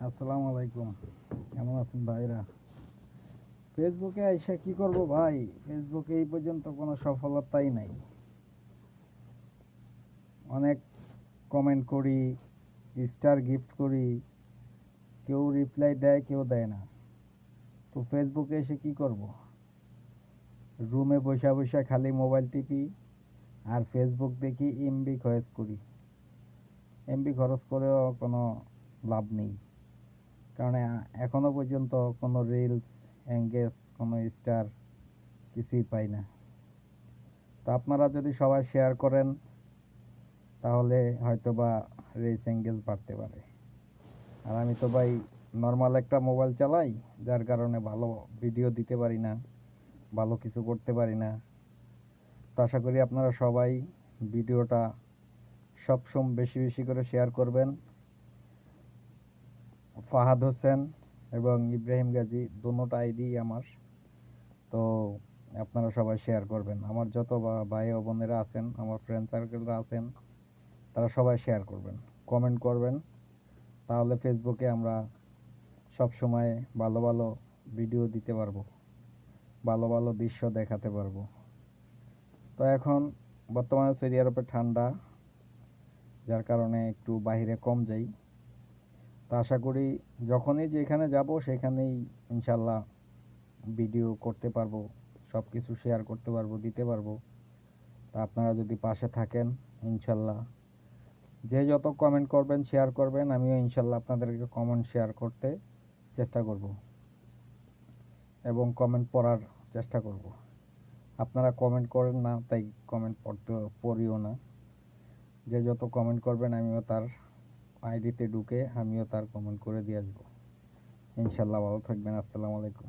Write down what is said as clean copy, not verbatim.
আসসালামু আলাইকুম। কেমন আছেন ভাইরা? ফেসবুকে আইসা কি করব ভাই? ফেসবুকে এই পর্যন্ত কোনো সফলতাই নাই। অনেক কমেন্ট করি, স্টার গিফট করি, কেউ রিপ্লাই দেয়, কেউ দেয় না। তো ফেসবুকে এসে কি করব? রুমে বইসা বইসা খালি মোবাইল টিপি আর ফেসবুক দেখি, এমবি খরচ করি। এমবি খরচ করেও কোনো লাভ নেই। কারণ এখনো পর্যন্ত কোনো রিলস, এঙ্গেজ, কোনো স্টার কিছুই পাই না। তো আপনারা যদি সবাই শেয়ার করেন তাহলে হয়তোবা রিচ এঙ্গেজ বাড়তে পারে। আর আমি তো ভাই নর্মাল একটা মোবাইল চালাই, যার কারণে ভালো ভিডিও দিতে পারি না, ভালো কিছু করতে পারি না। তো আশা করি আপনারা সবাই ভিডিওটা সবসময় বেশি বেশি করে শেয়ার করবেন। ফাহাদ হোসেন এবং ইব্রাহিম গাজী দুটোটা আইডি আমার। তো আপনারা সবাই শেয়ার করবেন। আমার যত ভাই ও বোনেরা আছেন, আমার ফ্রেন্ড সার্কেলরা আছেন, তারা সবাই শেয়ার করবেন, কমেন্ট করবেন। তাহলে ফেসবুকে আমরা সব সময় ভালো ভালো ভিডিও দিতে পারবো, ভালো ভালো দৃশ্য দেখাতে পারবো। তো এখন বর্তমানে সৌদি আরবে ঠান্ডা, যার কারণে একটু বাইরে কম যাই। তো আশা করি যখনই যেখানে যাব সেখানেই ইনশাল্লাহ ভিডিও করতে পারবো, সব কিছু শেয়ার করতে পারবো, দিতে পারবো। তা আপনারা যদি পাশে থাকেন ইনশাল্লাহ, যে যত কমেন্ট করবেন, শেয়ার করবেন, আমিও ইনশাল্লাহ আপনাদেরকে কমেন্ট শেয়ার করতে চেষ্টা করব এবং কমেন্ট পড়ার চেষ্টা করব। আপনারা কমেন্ট করেন না, তাই কমেন্ট পড়িও না। যে যত কমেন্ট করবেন আমিও তার আইডিতে ঢুকে আমিও তার কমেন্ট করে দিয়ে আসবো। ইনশাল্লাহ ভালো থাকবেন। আসসালামু আলাইকুম।